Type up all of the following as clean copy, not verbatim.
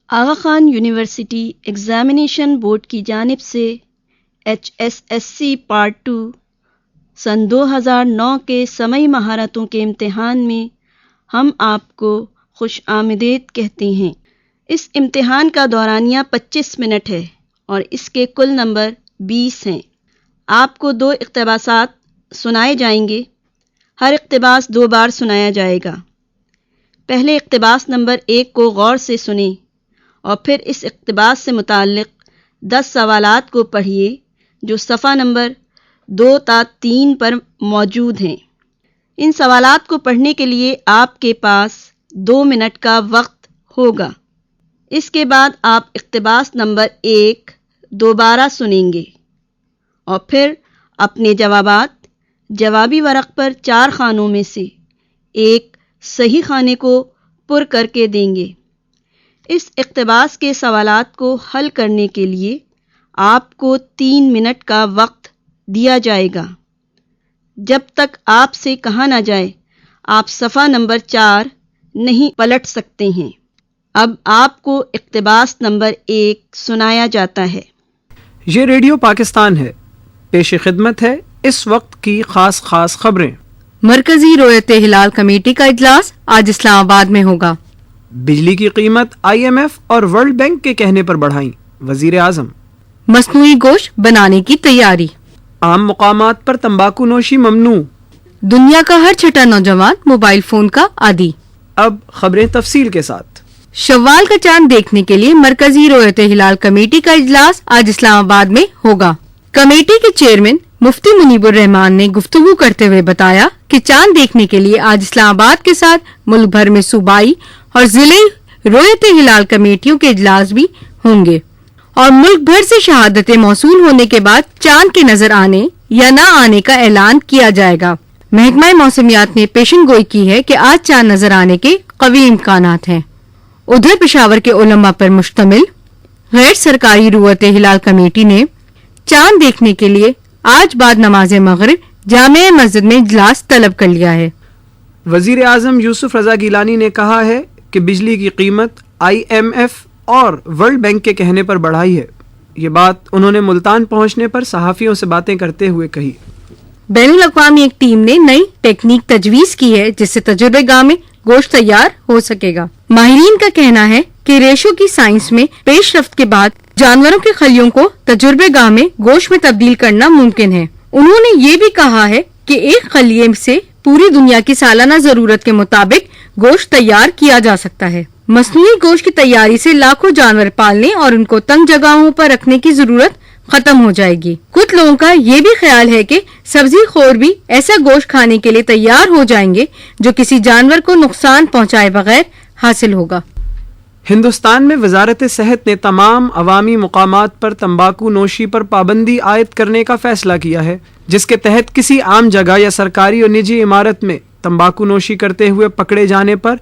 آغا Khan university examination board کی جانب سے HSSC پارٹ 2 سن 2009 کے سمعی مہارتوں کے امتحان میں ہم آپ کو خوش آمدید کہتے ہیں۔ اس امتحان کا دورانیہ 25 منٹ ہے اور اس کے کل نمبر 20 ہیں۔ آپ کو 2 اقتباسات سنائے جائیں گے۔ ہر اقتباس 2 بار سنایا جائے گا۔ پہلے اقتباس نمبر 1 کو غور سے سنیں اور پھر اس اقتباس سے متعلق 10 سوالات کو پڑھیے جو صفحہ نمبر 2 تا 3 پر موجود ہیں۔ ان سوالات کو پڑھنے کے لیے آپ کے پاس 2 منٹ کا وقت ہوگا۔ اس کے بعد آپ اقتباس نمبر 1 دوبارہ سنیں گے اور پھر اپنے جوابات جوابی ورق پر 4 خانوں میں سے ایک صحیح خانے کو پر کر کے دیں گے۔ اس اقتباس کے سوالات کو حل کرنے کے لیے آپ کو 3 منٹ کا وقت دیا جائے گا۔ جب تک آپ سے کہا نہ جائے آپ صفحہ نمبر 4 نہیں پلٹ سکتے ہیں۔ اب آپ کو اقتباس نمبر 1 سنایا جاتا ہے۔ یہ ریڈیو پاکستان ہے۔ پیش خدمت ہے اس وقت کی خاص خبریں۔ مرکزی رویت ہلال کمیٹی کا اجلاس آج اسلام آباد میں ہوگا۔ بجلی کی قیمت IMF اور ورلڈ بینک کے کہنے پر بڑھائیں، وزیر اعظم۔ مصنوعی گوشت بنانے کی تیاری۔ عام مقامات پر تمباکو نوشی ممنوع۔ دنیا کا ہر چھٹا نوجوان موبائل فون کا عادی۔ اب خبریں تفصیل کے ساتھ۔ شوال کا چاند دیکھنے کے لیے مرکزی رویت ہلال کمیٹی کا اجلاس آج اسلام آباد میں ہوگا۔ کمیٹی کے چیئرمین مفتی منیب الرحمان نے گفتگو کرتے ہوئے بتایا کہ چاند دیکھنے کے لیے آج اسلام آباد کے ساتھ ملک بھر میں صوبائی اور ضلعی رویت ہلال کمیٹیوں کے اجلاس بھی ہوں گے اور ملک بھر سے شہادتیں موصول ہونے کے بعد چاند کے نظر آنے یا نہ آنے کا اعلان کیا جائے گا۔ محکمہ موسمیات نے پیشن گوئی کی ہے کہ آج چاند نظر آنے کے قوی امکانات ہیں۔ ادھر پشاور کے علماء پر مشتمل غیر سرکاری رویت ہلال کمیٹی نے چاند دیکھنے کے لیے آج بعد نماز مغرب جامع مسجد میں اجلاس طلب کر لیا ہے۔ وزیر اعظم یوسف رضا گیلانی نے کہا ہے کہ بجلی کی قیمت IMF اور ورلڈ بینک کے کہنے پر بڑھائی ہے۔ یہ بات انہوں نے ملتان پہنچنے پر صحافیوں سے باتیں کرتے ہوئے کہی۔ بین الاقوامی ایک ٹیم نے نئی ٹیکنیک تجویز کی ہے جس سے تجربے گاہ میں گوشت تیار ہو سکے گا۔ ماہرین کا کہنا ہے کہ ریشوں کی سائنس میں پیش رفت کے بعد جانوروں کے خلیوں کو تجربے گاہ میں گوشت میں تبدیل کرنا ممکن ہے۔ انہوں نے یہ بھی کہا ہے کہ ایک خلیے سے پوری دنیا کی سالانہ ضرورت کے مطابق گوشت تیار کیا جا سکتا ہے۔ مصنوعی گوشت کی تیاری سے لاکھوں جانور پالنے اور ان کو تنگ جگہوں پر رکھنے کی ضرورت ختم ہو جائے گی۔ کچھ لوگوں کا یہ بھی خیال ہے کہ سبزی خور بھی ایسا گوشت کھانے کے لیے تیار ہو جائیں گے جو کسی جانور کو نقصان پہنچائے بغیر حاصل ہوگا۔ ہندوستان میں وزارت صحت نے تمام عوامی مقامات پر تمباکو نوشی پر پابندی عائد کرنے کا فیصلہ کیا ہے، جس کے تحت کسی عام جگہ یا سرکاری اور نجی عمارت میں تمباکو نوشی کرتے ہوئے پکڑے جانے پر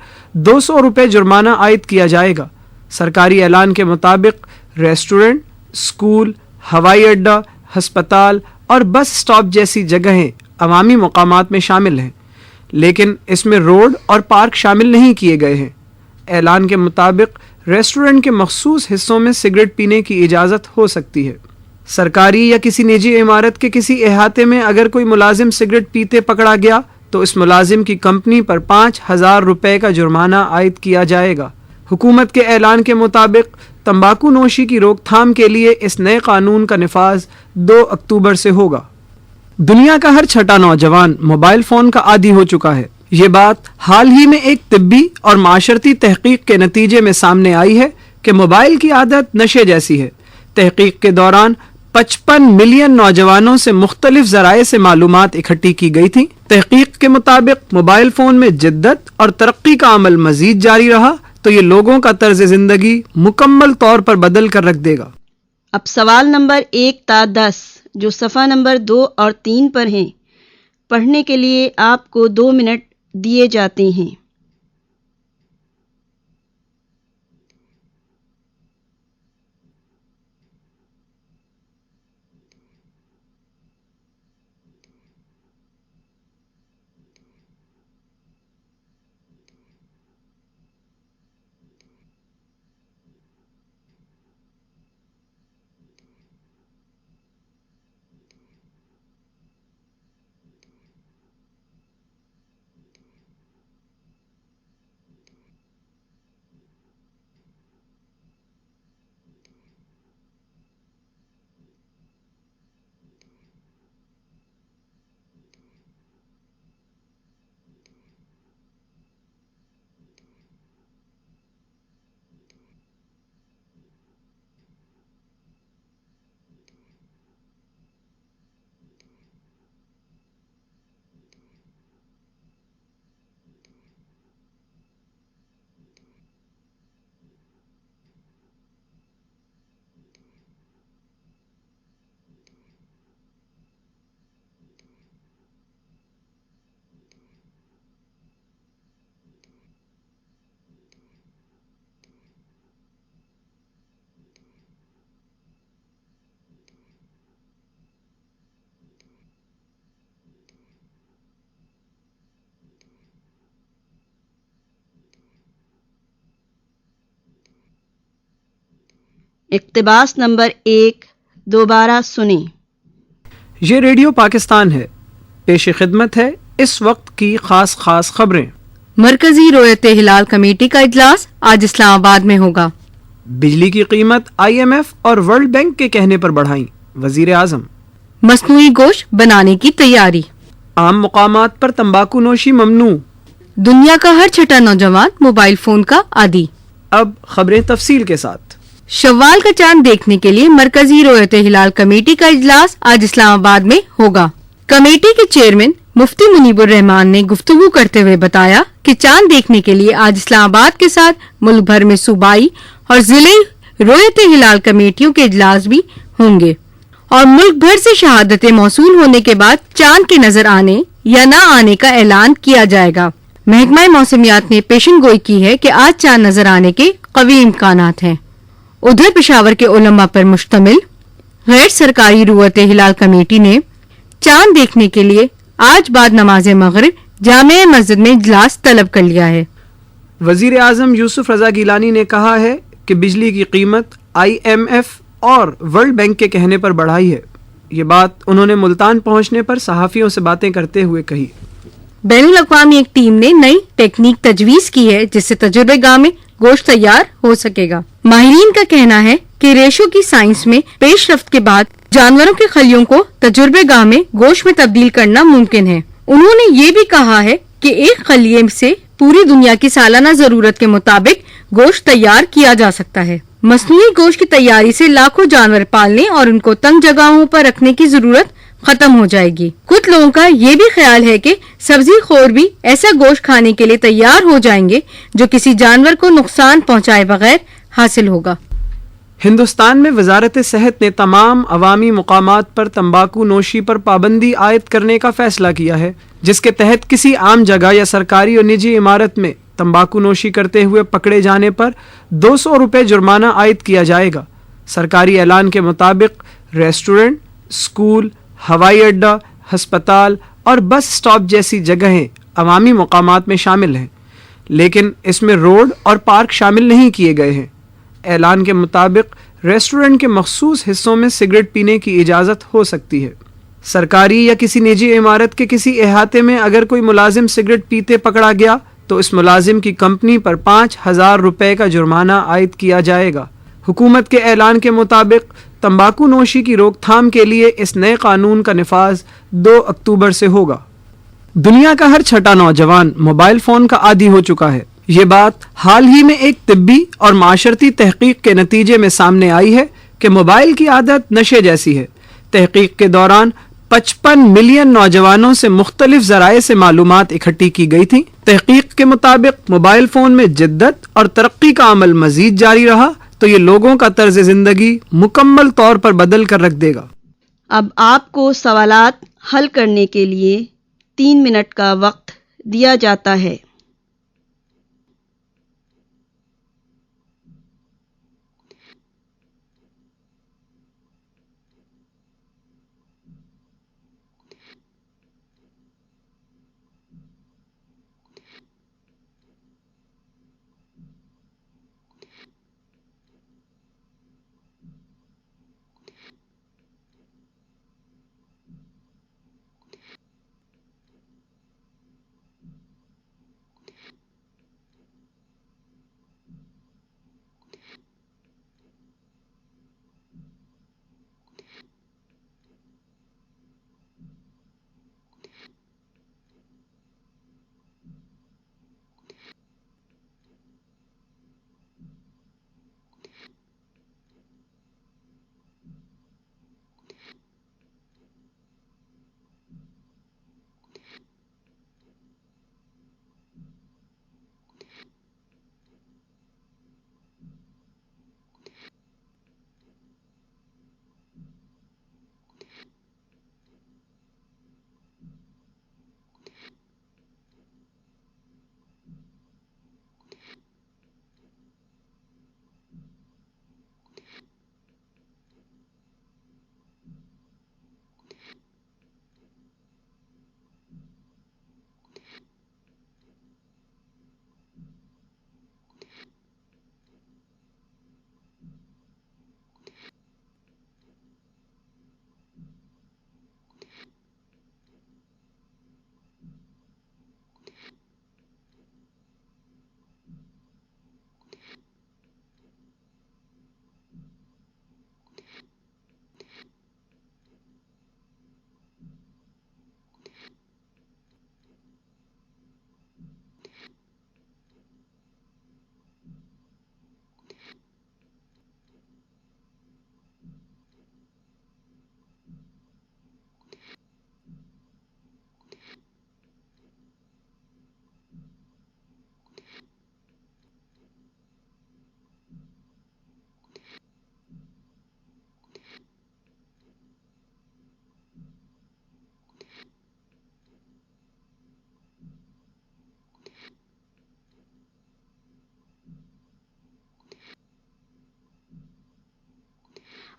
200 روپے جرمانہ عائد کیا جائے گا۔ سرکاری اعلان کے مطابق ریسٹورنٹ، اسکول، ہوائی اڈہ، ہسپتال اور بس اسٹاپ جیسی جگہیں عوامی مقامات میں شامل ہیں، لیکن اس میں روڈ اور پارک شامل نہیں کیے گئے ہیں۔ اعلان کے مطابق ریسٹورنٹ کے مخصوص حصوں میں سگریٹ پینے کی اجازت ہو سکتی ہے۔ سرکاری یا کسی نجی عمارت کے کسی احاطے میں اگر کوئی ملازم سگریٹ پیتے پکڑا گیا تو اس ملازم کی کمپنی پر 5000 روپے کا جرمانہ عائد کیا جائے گا۔ حکومت کے اعلان کے مطابق تمباکو نوشی کی روک تھام کے لیے اس نئے قانون کا نفاذ 2 اکتوبر سے ہوگا۔ دنیا کا ہر چھٹا نوجوان موبائل فون کا عادی ہو چکا ہے۔ یہ بات حال ہی میں ایک طبی اور معاشرتی تحقیق کے نتیجے میں سامنے آئی ہے کہ موبائل کی عادت نشے جیسی ہے۔ تحقیق کے دوران 55 ملین نوجوانوں سے مختلف ذرائع سے معلومات اکٹھی کی گئی تھیں۔ تحقیق کے مطابق موبائل فون میں جدت اور ترقی کا عمل مزید جاری رہا تو یہ لوگوں کا طرز زندگی مکمل طور پر بدل کر رکھ دے گا۔ اب سوال نمبر 1 تا 10 جو صفحہ نمبر 2 اور 3 پر ہیں پڑھنے کے لیے آپ کو 2 منٹ دیے جاتے ہیں۔ اقتباس نمبر 1 دوبارہ سنیں۔ یہ ریڈیو پاکستان ہے، پیش خدمت ہے اس وقت کی خاص خبریں۔ مرکزی رویت ہلال کمیٹی کا اجلاس آج اسلام آباد میں ہوگا۔ بجلی کی قیمت IMF اور ورلڈ بینک کے کہنے پر بڑھائیں، وزیر اعظم۔ مصنوعی گوشت بنانے کی تیاری۔ عام مقامات پر تمباکو نوشی ممنوع۔ دنیا کا ہر چھٹا نوجوان موبائل فون کا عادی۔ اب خبریں تفصیل کے ساتھ۔ شوال کا چاند دیکھنے کے لیے مرکزی رویت ہلال کمیٹی کا اجلاس آج اسلام آباد میں ہوگا۔ کمیٹی کے چیئرمین مفتی منیب الرحمان نے گفتگو کرتے ہوئے بتایا کہ چاند دیکھنے کے لیے آج اسلام آباد کے ساتھ ملک بھر میں صوبائی اور ضلعی رویت ہلال کمیٹیوں کے اجلاس بھی ہوں گے اور ملک بھر سے شہادتیں موصول ہونے کے بعد چاند کے نظر آنے یا نہ آنے کا اعلان کیا جائے گا۔ محکمہ موسمیات نے پیشن گوئی کی ہے کہ آج چاند نظر آنے کے قوی امکانات ہیں۔ ادھر پشاور کے علماء پر مشتمل غیر سرکاری رویت ہلال کمیٹی نے چاند دیکھنے کے لیے آج بعد نماز مغرب جامع مسجد میں اجلاس طلب کر لیا ہے۔ وزیر اعظم یوسف رضا گیلانی نے کہا ہے کہ بجلی کی قیمت IMF اور ورلڈ بینک کے کہنے پر بڑھائی ہے۔ یہ بات انہوں نے ملتان پہنچنے پر صحافیوں سے باتیں کرتے ہوئے کہی۔ بین الاقوامی ایک ٹیم نے نئی ٹیکنیک تجویز کی ہے جس سے تجربے گاہ میں گوشت تیار ہو سکے گا۔ ماہرین کا کہنا ہے کہ ریشو کی سائنس میں پیش رفت کے بعد جانوروں کے خلیوں کو تجربے گاہ میں گوشت میں تبدیل کرنا ممکن ہے۔ انہوں نے یہ بھی کہا ہے کہ ایک خلیے سے پوری دنیا کی سالانہ ضرورت کے مطابق گوشت تیار کیا جا سکتا ہے۔ مصنوعی گوشت کی تیاری سے لاکھوں جانور پالنے اور ان کو تنگ جگہوں پر رکھنے کی ضرورت ختم ہو جائے گی۔ کچھ لوگوں کا یہ بھی خیال ہے کہ سبزی خور بھی ایسا گوشت کھانے کے لیے تیار ہو جائیں گے جو کسی جانور کو نقصان پہنچائے بغیر حاصل ہوگا۔ ہندوستان میں وزارت صحت نے تمام عوامی مقامات پر تمباکو نوشی پر پابندی عائد کرنے کا فیصلہ کیا ہے، جس کے تحت کسی عام جگہ یا سرکاری اور نجی عمارت میں تمباکو نوشی کرتے ہوئے پکڑے جانے پر 200 روپے جرمانہ عائد کیا جائے گا۔ سرکاری اعلان کے مطابق ریسٹورنٹ، اسکول، ہوائی اڈہ، ہسپتال اور بس اسٹاپ جیسی جگہیں عوامی مقامات میں شامل ہیں، لیکن اس میں روڈ اور پارک شامل نہیں کیے گئے ہیں۔ اعلان کے مطابق ریسٹورنٹ کے مخصوص حصوں میں سگریٹ پینے کی اجازت ہو سکتی ہے۔ سرکاری یا کسی نجی عمارت کے کسی احاطے میں اگر کوئی ملازم سگریٹ پیتے پکڑا گیا تو اس ملازم کی کمپنی پر 5,000 روپے کا جرمانہ عائد کیا جائے گا۔ حکومت کے اعلان کے مطابق تمباکو نوشی کی روک تھام کے لیے اس نئے قانون کا نفاذ 2 اکتوبر سے ہوگا۔ دنیا کا ہر چھٹا نوجوان موبائل فون کا عادی ہو چکا ہے۔ یہ بات حال ہی میں ایک طبی اور معاشرتی تحقیق کے نتیجے میں سامنے آئی ہے کہ موبائل کی عادت نشے جیسی ہے۔ تحقیق کے دوران 55 ملین نوجوانوں سے مختلف ذرائع سے معلومات اکٹھی کی گئی تھی۔ تحقیق کے مطابق موبائل فون میں جدت اور ترقی کا عمل مزید جاری رہا تو یہ لوگوں کا طرز زندگی مکمل طور پر بدل کر رکھ دے گا۔ اب آپ کو سوالات حل کرنے کے لیے 3 منٹ کا وقت دیا جاتا ہے۔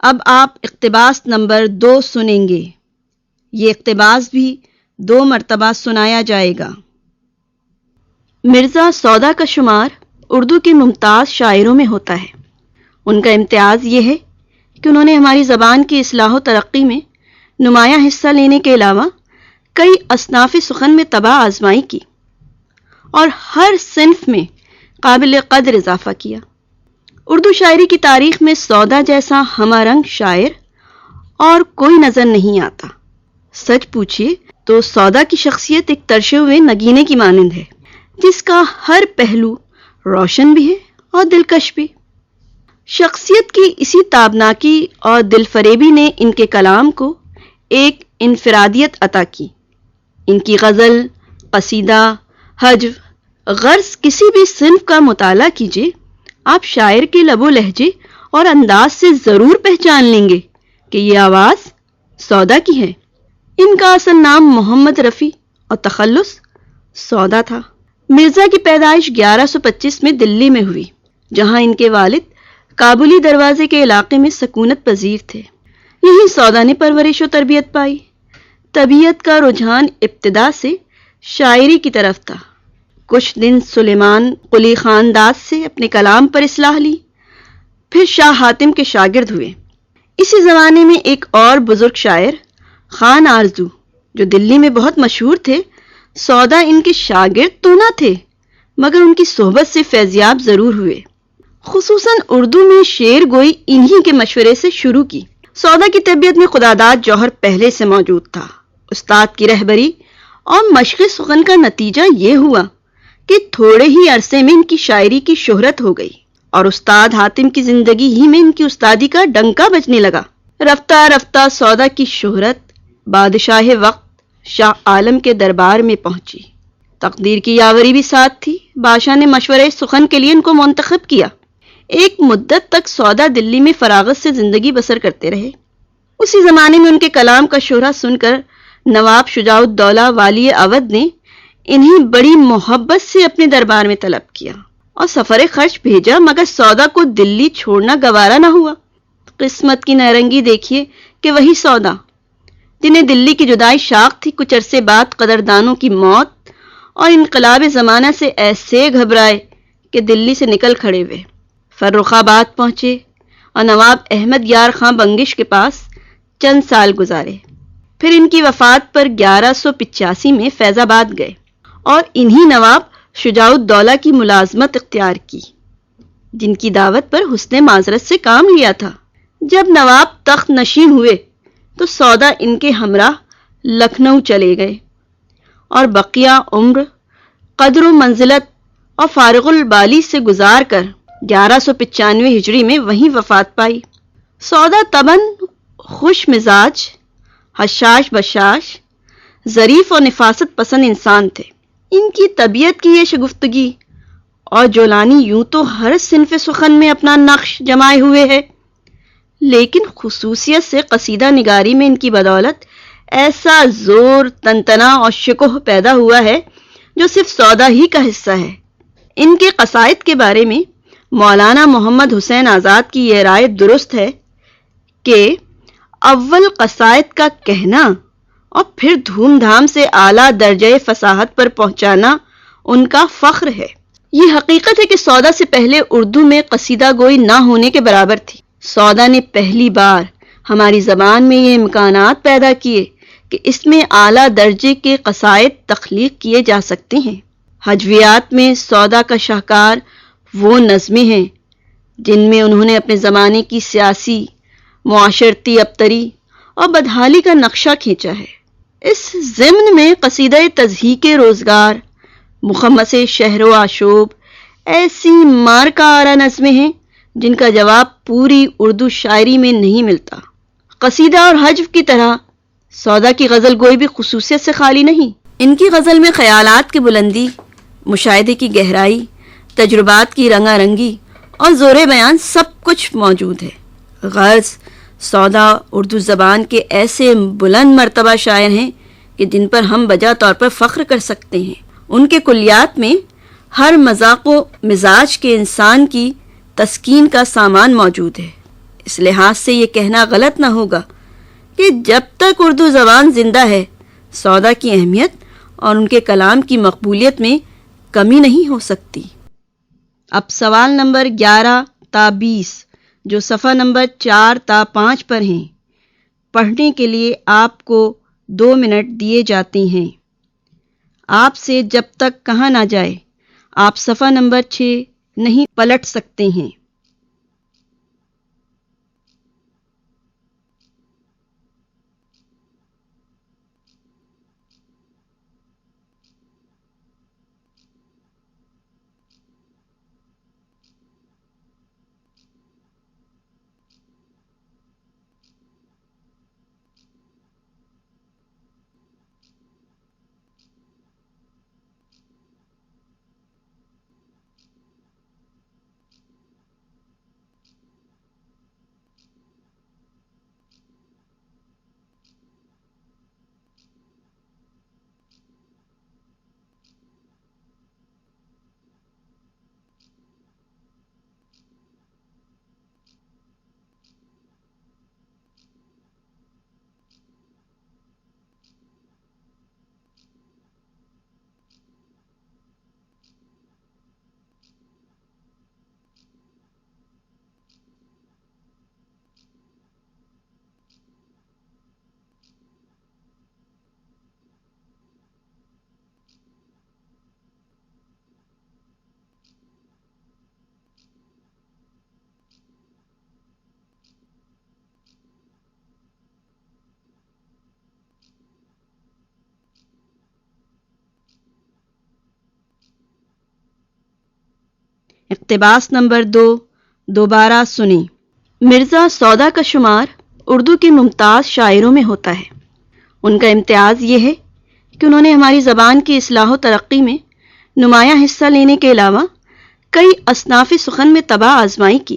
اب آپ اقتباس نمبر 2 سنیں گے۔ یہ اقتباس بھی 2 مرتبہ سنایا جائے گا۔ مرزا سودا کا شمار اردو کے ممتاز شاعروں میں ہوتا ہے۔ ان کا امتیاز یہ ہے کہ انہوں نے ہماری زبان کی اصلاح و ترقی میں نمایاں حصہ لینے کے علاوہ کئی اصناف سخن میں تباہ آزمائی کی اور ہر صنف میں قابل قدر اضافہ کیا۔ اردو شاعری کی تاریخ میں سودا جیسا ہمہ رنگ شاعر اور کوئی نظر نہیں آتا۔ سچ پوچھیے تو سودا کی شخصیت ایک ترشے ہوئے نگینے کی مانند ہے، جس کا ہر پہلو روشن بھی ہے اور دلکش بھی۔ شخصیت کی اسی تابناکی اور دل فریبی نے ان کے کلام کو ایک انفرادیت عطا کی۔ ان کی غزل، قصیدہ، ہجو، غرض کسی بھی صنف کا مطالعہ کیجیے، آپ شاعر کے لب و لہجے اور انداز سے ضرور پہچان لیں گے کہ یہ آواز سودا کی ہے۔ ان کا اصل نام محمد رفیع اور تخلص سودا تھا۔ مرزا کی پیدائش 1125 میں دلی میں ہوئی، جہاں ان کے والد کابلی دروازے کے علاقے میں سکونت پذیر تھے۔ یہیں سودا نے پرورش و تربیت پائی۔ طبیعت کا رجحان ابتدا سے شاعری کی طرف تھا۔ کچھ دن سلیمان قلی خانداز سے اپنے کلام پر اصلاح لی، پھر شاہ حاتم کے شاگرد ہوئے۔ اسی زمانے میں ایک اور بزرگ شاعر خان آرزو، جو دلی میں بہت مشہور تھے، سودا ان کے شاگرد تو نہ تھے مگر ان کی صحبت سے فیضیاب ضرور ہوئے۔ خصوصاً اردو میں شعر گوئی انہی کے مشورے سے شروع کی۔ سودا کی طبیعت میں خداداد جوہر پہلے سے موجود تھا۔ استاد کی رہبری اور مشق سخن کا نتیجہ یہ ہوا کہ تھوڑے ہی عرصے میں ان کی شاعری کی شہرت ہو گئی اور استاد حاتم کی زندگی ہی میں ان کی استادی کا ڈنکا بجنے لگا۔ رفتہ رفتہ سودا کی شہرت بادشاہ وقت شاہ عالم کے دربار میں پہنچی۔ تقدیر کی یاوری بھی ساتھ تھی۔ بادشاہ نے مشورے سخن کے لیے ان کو منتخب کیا۔ ایک مدت تک سودا دلی میں فراغت سے زندگی بسر کرتے رہے۔ اسی زمانے میں ان کے کلام کا شہرہ سن کر نواب شجاع الدولہ والی اودھ نے انہیں بڑی محبت سے اپنے دربار میں طلب کیا اور سفر خرچ بھیجا، مگر سودا کو دلی چھوڑنا گوارا نہ ہوا۔ قسمت کی نارنگی دیکھیے کہ وہی سودا جنہیں دلی کی جدائی شاق تھی، کچھ عرصے بعد قدردانوں کی موت اور انقلاب زمانہ سے ایسے گھبرائے کہ دلی سے نکل کھڑے ہوئے، فرخ آباد پہنچے اور نواب احمد یار خاں بنگش کے پاس چند سال گزارے۔ پھر ان کی وفات پر 1185 میں فیض آباد گئے اور انہی نواب شجاع الدولہ کی ملازمت اختیار کی، جن کی دعوت پر حسن معذرت سے کام لیا تھا۔ جب نواب تخت نشین ہوئے تو سودا ان کے ہمراہ لکھنؤ چلے گئے اور بقیہ عمر قدر و منزلت اور فارغ البالی سے گزار کر 1195 ہجری میں وہیں وفات پائی۔ سودا طبعاً خوش مزاج، حشاش بشاش، ظریف اور نفاست پسند انسان تھے۔ ان کی طبیعت کی یہ شگفتگی اور جولانی یوں تو ہر صنف سخن میں اپنا نقش جمائے ہوئے ہے، لیکن خصوصیت سے قصیدہ نگاری میں ان کی بدولت ایسا زور، تنتنا اور شکوہ پیدا ہوا ہے جو صرف سودا ہی کا حصہ ہے۔ ان کے قصائد کے بارے میں مولانا محمد حسین آزاد کی یہ رائے درست ہے کہ اول قصائد کا کہنا اور پھر دھوم دھام سے اعلیٰ درجہ فصاحت پر پہنچانا ان کا فخر ہے۔ یہ حقیقت ہے کہ سودا سے پہلے اردو میں قصیدہ گوئی نہ ہونے کے برابر تھی۔ سودا نے پہلی بار ہماری زبان میں یہ امکانات پیدا کیے کہ اس میں اعلیٰ درجے کے قصائد تخلیق کیے جا سکتے ہیں۔ ہجویات میں سودا کا شاہکار وہ نظمیں ہیں جن میں انہوں نے اپنے زمانے کی سیاسی، معاشرتی ابتری اور بدحالی کا نقشہ کھینچا ہے۔ اس ضمن میں قصیدہ تضحیک روزگار، مخمس شہر و آشوب ایسی مارکہ آرا نظمیں ہیں جن کا جواب پوری اردو شاعری میں نہیں ملتا۔ قصیدہ اور حجو کی طرح سودا کی غزل گوئی بھی خصوصیت سے خالی نہیں۔ ان کی غزل میں خیالات کی بلندی، مشاہدے کی گہرائی، تجربات کی رنگا رنگی اور زور بیان سب کچھ موجود ہے۔ غرض سودا اردو زبان کے ایسے بلند مرتبہ شاعر ہیں کہ جن پر ہم بجا طور پر فخر کر سکتے ہیں۔ ان کے کلیات میں ہر مذاق و مزاج کے انسان کی تسکین کا سامان موجود ہے۔ اس لحاظ سے یہ کہنا غلط نہ ہوگا کہ جب تک اردو زبان زندہ ہے سودا کی اہمیت اور ان کے کلام کی مقبولیت میں کمی نہیں ہو سکتی۔ اب سوال نمبر 11 تا 20 جو صفحہ نمبر 4 تا 5 پر ہیں، پڑھنے کے لیے آپ کو 2 منٹ دیے جاتے ہیں۔ آپ سے جب تک کہا نہ جائے آپ صفحہ نمبر 6 نہیں پلٹ سکتے ہیں۔ اقتباس نمبر 2 دوبارہ سنیں۔ مرزا سودا کا شمار اردو کے ممتاز شاعروں میں ہوتا ہے۔ ان کا امتیاز یہ ہے کہ انہوں نے ہماری زبان کی اصلاح و ترقی میں نمایاں حصہ لینے کے علاوہ کئی اصناف سخن میں طبع آزمائی کی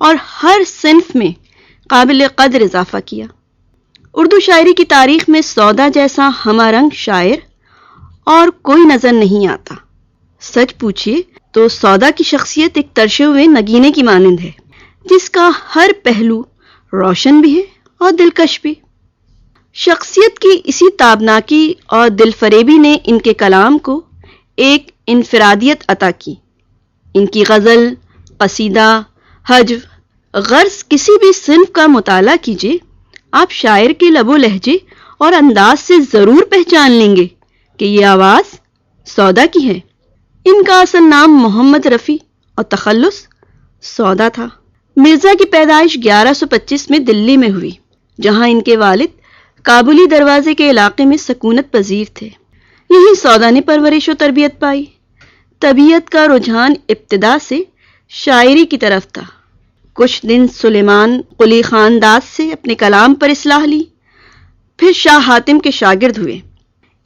اور ہر صنف میں قابل قدر اضافہ کیا۔ اردو شاعری کی تاریخ میں سودا جیسا ہمہ رنگ شاعر اور کوئی نظر نہیں آتا۔ سچ پوچھیے تو سودا کی شخصیت ایک ترشے ہوئے نگینے کی مانند ہے جس کا ہر پہلو روشن بھی ہے اور دلکش بھی۔ شخصیت کی اسی تابناکی اور دل فریبی نے ان کے کلام کو ایک انفرادیت عطا کی۔ ان کی غزل، قصیدہ، حجو، غرض کسی بھی صنف کا مطالعہ کیجیے، آپ شاعر کے لب و لہجے اور انداز سے ضرور پہچان لیں گے کہ یہ آواز سودا کی ہے۔ ان کا اصل نام محمد رفیع اور تخلص سودا تھا۔ مرزا کی پیدائش 1125 میں دلی میں ہوئی، جہاں ان کے والد کابلی دروازے کے علاقے میں سکونت پذیر تھے۔ یہی سودا نے پرورش و تربیت پائی۔ طبیعت کا رجحان ابتدا سے شاعری کی طرف تھا۔ کچھ دن سلیمان قلی خان داس سے اپنے کلام پر اصلاح لی، پھر شاہ حاتم کے شاگرد ہوئے۔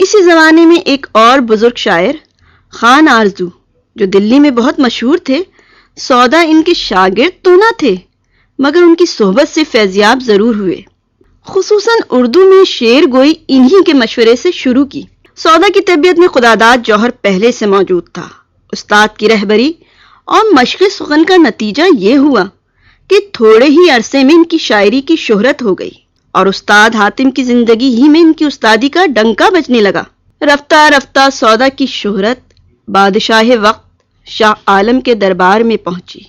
اسی زمانے میں ایک اور بزرگ شاعر خان آرزو جو دلی میں بہت مشہور تھے، سودا ان کے شاگرد تو نہ تھے مگر ان کی صحبت سے فیضیاب ضرور ہوئے۔ خصوصاً اردو میں شعر گوئی انہی کے مشورے سے شروع کی۔ سودا کی طبیعت میں خداداد جوہر پہلے سے موجود تھا۔ استاد کی رہبری اور مشق سخن کا نتیجہ یہ ہوا کہ تھوڑے ہی عرصے میں ان کی شاعری کی شہرت ہو گئی اور استاد حاتم کی زندگی ہی میں ان کی استادی کا ڈنکا بجنے لگا۔ رفتہ رفتہ سودا کی شہرت بادشاہ وقت شاہ عالم کے دربار میں پہنچی۔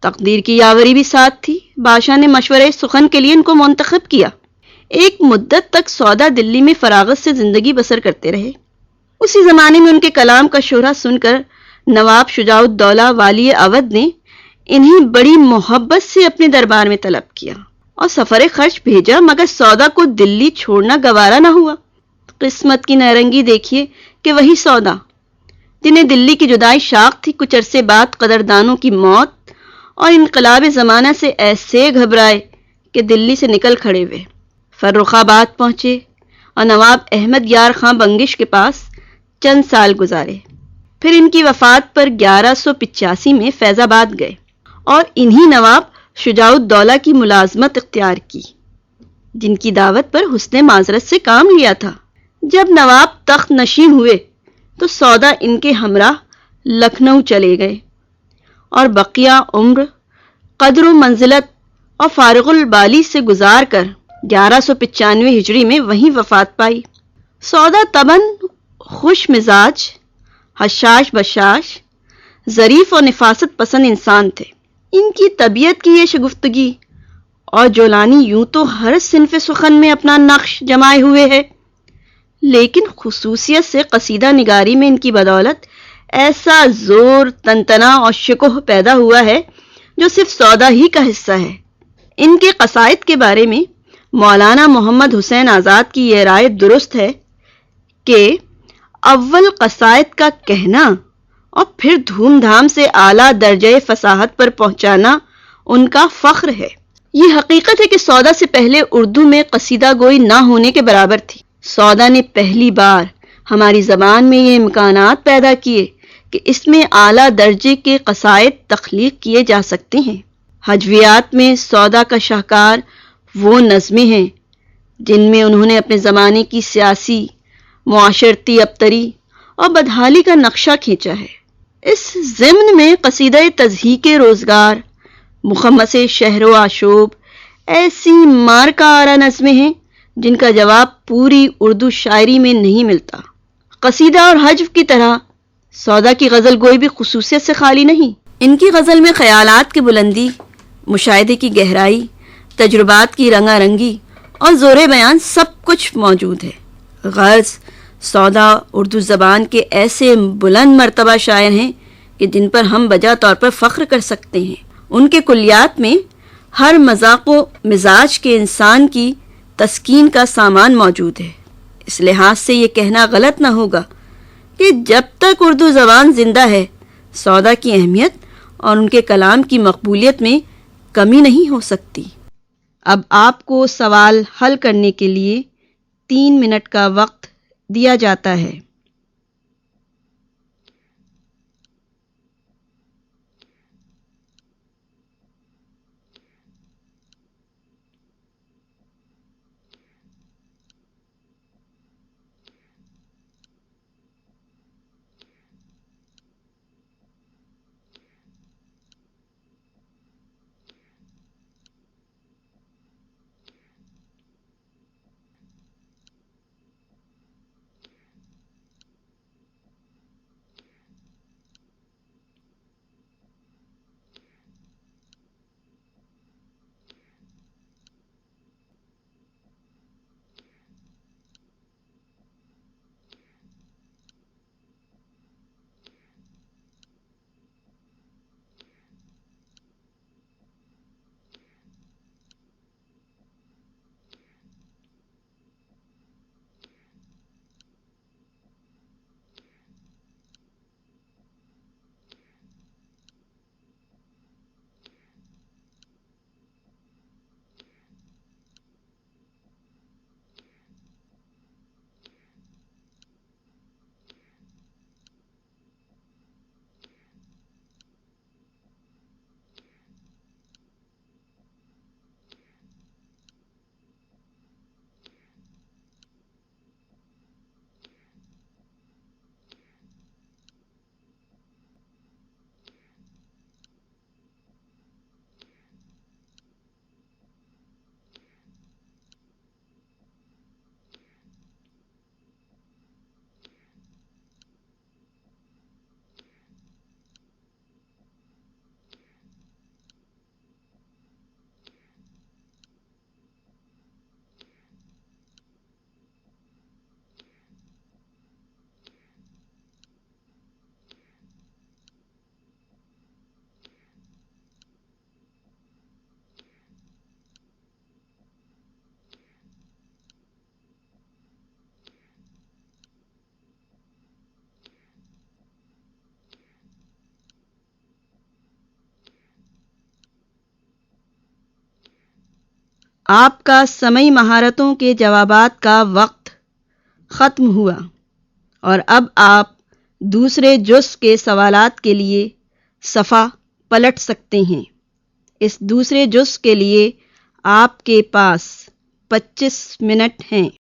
تقدیر کی یاوری بھی ساتھ تھی۔ بادشاہ نے مشورے سخن کے لیے ان کو منتخب کیا۔ ایک مدت تک سودا دلی میں فراغت سے زندگی بسر کرتے رہے۔ اسی زمانے میں ان کے کلام کا شہرہ سن کر نواب شجاع الدولہ والی اودھ نے انہیں بڑی محبت سے اپنے دربار میں طلب کیا اور سفر خرچ بھیجا، مگر سودا کو دلی چھوڑنا گوارا نہ ہوا۔ قسمت کی نارنگی دیکھیے کہ وہی سودا جنہیں دلی کی جدائی شاق تھی، کچھ عرصے بعد قدردانوں کی موت اور انقلاب زمانہ سے ایسے گھبرائے کہ دلی سے نکل کھڑے ہوئے، فرخ آباد پہنچے اور نواب احمد یار خان بنگش کے پاس چند سال گزارے۔ پھر ان کی وفات پر 1185 میں فیض آباد گئے اور انہی نواب شجاع الدولہ کی ملازمت اختیار کی، جن کی دعوت پر حسن معذرت سے کام لیا تھا۔ جب نواب تخت نشین ہوئے تو سودا ان کے ہمراہ لکھنؤ چلے گئے اور بقیہ عمر قدر و منزلت اور فارغ البالی سے گزار کر 1195 ہجری میں وہیں وفات پائی۔ سودا طبعاً خوش مزاج، حشاش بشاش، ظریف اور نفاست پسند انسان تھے۔ ان کی طبیعت کی یہ شگفتگی اور جولانی یوں تو ہر صنف سخن میں اپنا نقش جمائے ہوئے ہے، لیکن خصوصیت سے قصیدہ نگاری میں ان کی بدولت ایسا زور، تنتنا اور شکوہ پیدا ہوا ہے جو صرف سودا ہی کا حصہ ہے۔ ان کے قصائد کے بارے میں مولانا محمد حسین آزاد کی یہ رائے درست ہے کہ اول قصائد کا کہنا اور پھر دھوم دھام سے اعلیٰ درجۂ فصاحت پر پہنچانا ان کا فخر ہے۔ یہ حقیقت ہے کہ سودا سے پہلے اردو میں قصیدہ گوئی نہ ہونے کے برابر تھی۔ سودا نے پہلی بار ہماری زبان میں یہ امکانات پیدا کیے کہ اس میں اعلیٰ درجے کے قصائد تخلیق کیے جا سکتے ہیں۔ ہجویات میں سودا کا شاہکار وہ نظمیں ہیں جن میں انہوں نے اپنے زمانے کی سیاسی، معاشرتی ابتری اور بدحالی کا نقشہ کھینچا ہے۔ اس ضمن میں قصیدہ تضحیک روزگار، مخمس شہر و آشوب ایسی مارکہ آرا نظمیں ہیں جن کا جواب پوری اردو شاعری میں نہیں ملتا۔ قصیدہ اور حجو کی طرح سودا کی غزل گوئی بھی خصوصیت سے خالی نہیں۔ ان کی غزل میں خیالات کی بلندی، مشاہدے کی گہرائی، تجربات کی رنگا رنگی اور زور بیان سب کچھ موجود ہے۔ غرض سودا اردو زبان کے ایسے بلند مرتبہ شاعر ہیں کہ جن پر ہم بجا طور پر فخر کر سکتے ہیں۔ ان کے کلیات میں ہر مذاق و مزاج کے انسان کی تسکین کا سامان موجود ہے۔ اس لحاظ سے یہ کہنا غلط نہ ہوگا کہ جب تک اردو زبان زندہ ہے، سودا کی اہمیت اور ان کے کلام کی مقبولیت میں کمی نہیں ہو سکتی۔ اب آپ کو سوال حل کرنے کے لیے 3 منٹ کا وقت دیا جاتا ہے۔ آپ کا سمعی مہارتوں کے جوابات کا وقت ختم ہوا اور اب آپ دوسرے جز کے سوالات کے لیے صفحہ پلٹ سکتے ہیں۔ اس دوسرے جز کے لیے آپ کے پاس 25 منٹ ہیں۔